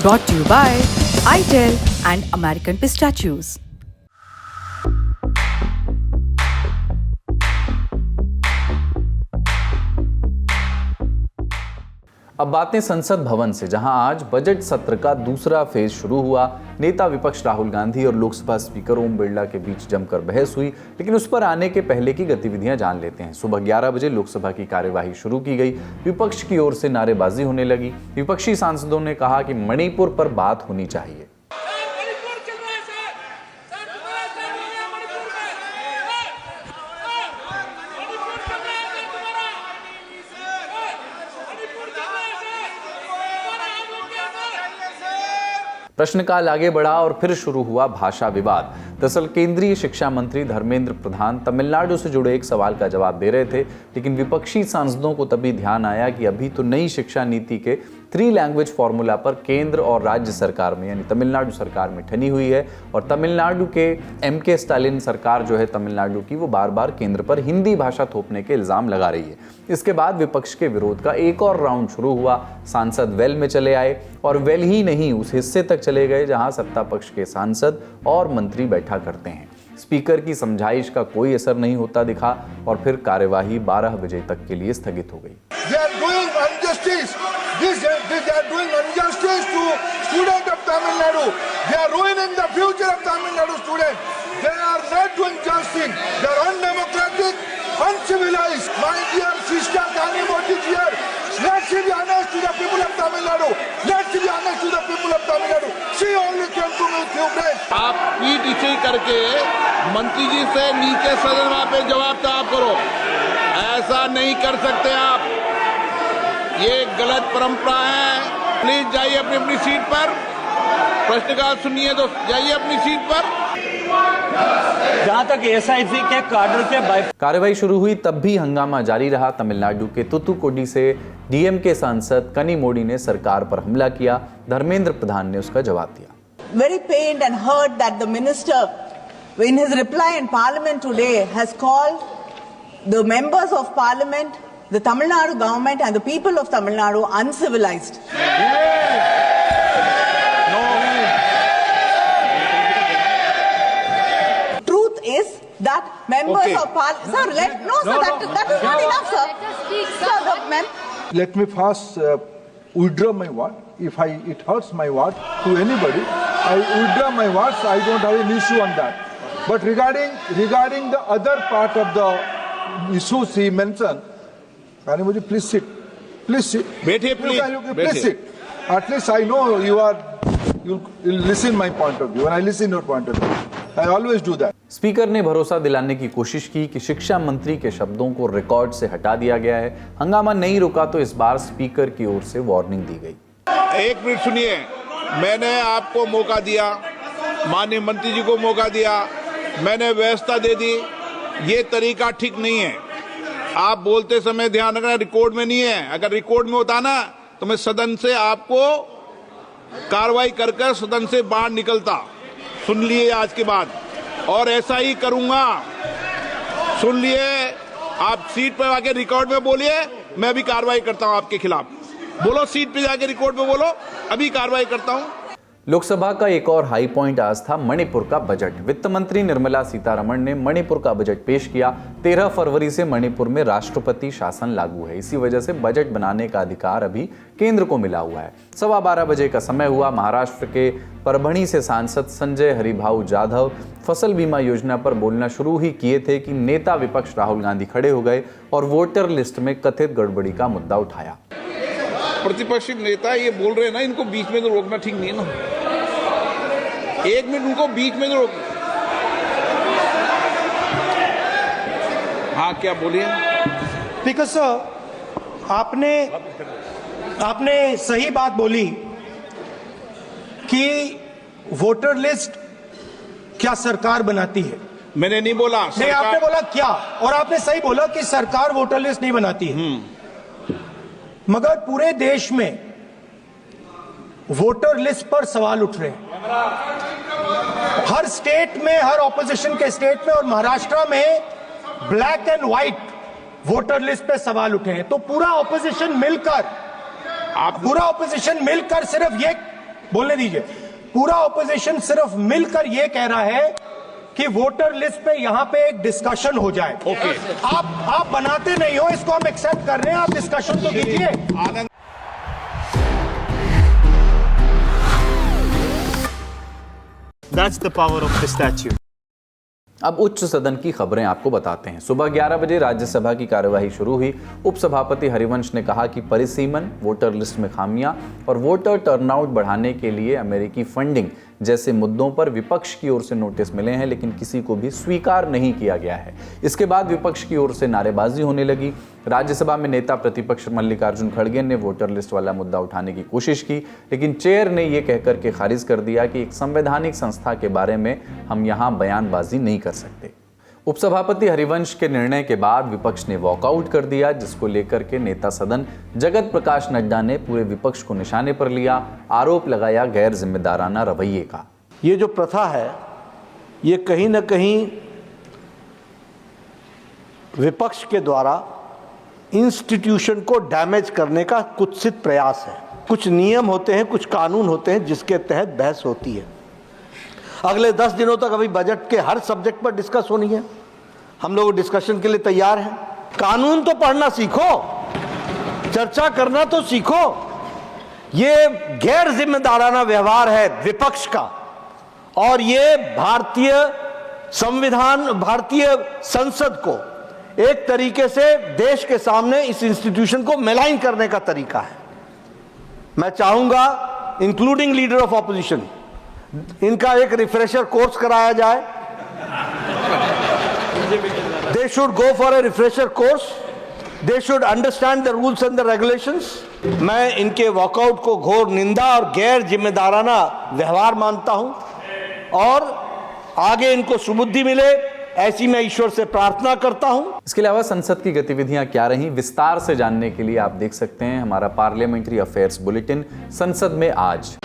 Brought to you by ITEL and American Pistachios. अब बातें संसद भवन से, जहां आज बजट सत्र का दूसरा फेज शुरू हुआ। नेता विपक्ष राहुल गांधी और लोकसभा स्पीकर ओम बिरला के बीच जमकर बहस हुई, लेकिन उस पर आने के पहले की गतिविधियां जान लेते हैं। सुबह 11 बजे लोकसभा की कार्यवाही शुरू की गई। विपक्ष की ओर से नारेबाजी होने लगी। विपक्षी सांसदों ने कहा कि मणिपुर पर बात होनी चाहिए। प्रश्नकाल आगे बढ़ा और फिर शुरू हुआ भाषा विवाद। दरअसल केंद्रीय शिक्षा मंत्री धर्मेंद्र प्रधान तमिलनाडु से जुड़े एक सवाल का जवाब दे रहे थे, लेकिन विपक्षी सांसदों को तभी ध्यान आया कि अभी तो नई शिक्षा नीति के 3 लैंग्वेज फॉर्मूला पर केंद्र और राज्य सरकार में यानी तमिलनाडु सरकार में ठनी हुई है, और तमिलनाडु के MK स्टालिन सरकार जो है तमिलनाडु की, वो बार बार केंद्र पर हिंदी भाषा थोपने के इल्जाम लगा रही है। इसके बाद विपक्ष के विरोध का एक और राउंड शुरू हुआ। सांसद वेल में चले आए और वेल ही नहीं, उस हिस्से तक चले गए जहां सत्ता पक्ष के सांसद और मंत्री बैठा करते हैं। स्पीकर की समझाइश का कोई असर नहीं होता दिखा और फिर कार्यवाही 12 बजे तक के लिए स्थगित हो गई। They are doing injustice. They are doing injustice to students of Tamil Nadu. They are ruining the future of Tamil Nadu students. They are not doing justice. They are undemocratic, uncivilized. My dear sister Kanimoti here, let's be honest to the people of Tamil Nadu. Let's be honest to the people of Tamil Nadu. She only came to me few days. आप पीठ इच्छी करके मंत्री जी से नीचे सदन पे जवाब तलब करो। ऐसा नहीं कर सकते आप, ये गलत परंपरा है। प्लीज जाइए अपनी अपनी सीट पर। प्रश्नकाल सुनिए तो जाइए अपनी सीट पर। जहां तक SIC के काडर के कार्यवाही शुरू हुई तब भी हंगामा जारी रहा। तमिलनाडु के तुतुकुडी से DMK सांसद कनिमोडी ने सरकार पर हमला किया। धर्मेंद्र प्रधान ने उसका जवाब दिया। Very pained and hurt that the minister, in his reply in Parliament today, has called the members of Parliament, the Tamil Nadu government and the people of Tamil Nadu uncivilized. Truth is that members of Parliament, sir, that is not enough, sir. Sir, Let me first withdraw my word. If it hurts my word to anybody, I withdraw my words. I don't have an issue on that. But regarding the other part of the issues he mentioned, Kanimoti, please sit. Please sit. बैठिए, Please sit. At least I know you listen my point of view, and I listen your point of view. I always do that. Speaker ने भरोसा दिलाने की कोशिश की कि शिक्षा मंत्री के शब्दों को रिकॉर्ड से हटा दिया गया है। हंगामा नहीं रुका तो इस बार स्पीकर की ओर से वार्निंग दी गई। 1 मिनट सुनिए, मैंने आपको मौका दिया, माननीय मंत्री जी को मौका दिया, मैंने व्यवस्था दे दी। ये तरीका ठीक नहीं है। आप बोलते समय ध्यान रखना, रिकॉर्ड में नहीं है। अगर रिकॉर्ड में होता ना तो मैं सदन से आपको कार्रवाई कर सदन से बाहर निकलता। सुन लिए आज के बाद, और ऐसा ही करूंगा। सुन लिए, आप सीट पर आके रिकॉर्ड में बोलिए, मैं भी कार्रवाई करता हूं आपके खिलाफ। बोलो, सीट पे जाके रिकॉर्ड में बोलो, अभी कार्रवाई करता हूं। लोकसभा का एक और हाई पॉइंट आज था मणिपुर का बजट। वित्त मंत्री निर्मला सीतारमण ने मणिपुर का बजट पेश किया। 13 फरवरी से मणिपुर में राष्ट्रपति शासन लागू है। इसी वजह से बजट बनाने का अधिकार अभी केंद्र को मिला हुआ है। 12:15 बजे का समय हुआ। महाराष्ट्र के परभणी से सांसद संजय हरिभाऊ जाधव फसल बीमा योजना पर बोलना शुरू ही किए थे कि नेता विपक्ष राहुल गांधी खड़े हो गए और वोटर लिस्ट में कथित गड़बड़ी का मुद्दा उठाया। प्रतिपक्षी नेता ये बोल रहे हैं ना, इनको बीच में तो रोकना ठीक नहीं है ना। 1 मिनट उनको बीच में तो रोक। हाँ, क्या बोलिए? स्पीकर सर, आपने सही बात बोली कि वोटर लिस्ट क्या सरकार बनाती है। मैंने नहीं बोला नहीं, आपने बोला क्या, और आपने सही बोला कि सरकार वोटर लिस्ट नहीं बनाती है। मगर पूरे देश में वोटर लिस्ट पर सवाल उठ रहे हैं। हर स्टेट में, हर ऑपोजिशन के स्टेट में और महाराष्ट्र में black and white voter list पे सवाल उठे हैं। तो पूरा ऑपोजिशन मिलकर सिर्फ ये बोलने दीजिए। पूरा ऑपोजिशन सिर्फ मिलकर यह कह रहा है कि वोटर लिस्ट पे यहां पे एक डिस्कशन हो जाए। ओके। आप बनाते नहीं हो, इसको हम एक्सेप्ट कर रहे हैं, आप डिस्कशन तो कीजिए। आनंद That's the power of the statute. अब उच्च सदन की खबरें आपको बताते हैं। सुबह 11 बजे राज्यसभा की कार्यवाही शुरू हुई। उपसभापति हरिवंश ने कहा कि परिसीमन, वोटर लिस्ट में खामियां और वोटर टर्नआउट बढ़ाने के लिए अमेरिकी फंडिंग जैसे मुद्दों पर विपक्ष की ओर से नोटिस मिले हैं, लेकिन किसी को भी स्वीकार नहीं किया गया है। इसके बाद विपक्ष की ओर से नारेबाजी होने लगी। राज्यसभा में नेता प्रतिपक्ष मल्लिकार्जुन खड़गे ने वोटर लिस्ट वाला मुद्दा उठाने की कोशिश की, लेकिन चेयर ने यह कहकर के खारिज कर दिया कि एक संवैधानिक संस्था के बारे में हम यहां बयानबाजी नहीं कर सकते। उपसभापति हरिवंश के निर्णय के बाद विपक्ष ने वॉकआउट कर दिया, जिसको लेकर के नेता सदन जगत प्रकाश नड्डा ने पूरे विपक्ष को निशाने पर लिया। आरोप लगाया गैर जिम्मेदाराना रवैये का। ये जो प्रथा है, ये कहीं ना कहीं विपक्ष के द्वारा इंस्टीट्यूशन को डैमेज करने का कुत्सित प्रयास है। कुछ नियम होते हैं, कुछ कानून होते हैं जिसके तहत बहस होती है। अगले 10 दिनों तक अभी बजट के हर सब्जेक्ट पर डिस्कस होनी है। हम लोग डिस्कशन के लिए तैयार हैं। कानून तो पढ़ना सीखो, चर्चा करना तो सीखो। ये गैर जिम्मेदाराना व्यवहार है विपक्ष का, और ये भारतीय संविधान, भारतीय संसद को एक तरीके से देश के सामने इस इंस्टीट्यूशन को मेलाइन करने का तरीका है। मैं चाहूंगा, इंक्लूडिंग लीडर ऑफ ऑपोजिशन, इनका एक रिफ्रेशर कोर्स कराया जाए। They should go for a refresher course, they should understand the rules and the regulations. मैं इनके वॉकआउट को घोर निंदा और गैर जिम्मेदाराना व्यवहार मानता हूं, और आगे इनको सुबुद्धि मिले ऐसी मैं ईश्वर से प्रार्थना करता हूं। इसके अलावा संसद की गतिविधियां क्या रहीं, विस्तार से जानने के लिए आप देख सकते हैं हमारा पार्लियामेंट्री अफेयर्स बुलेटिन संसद में आज।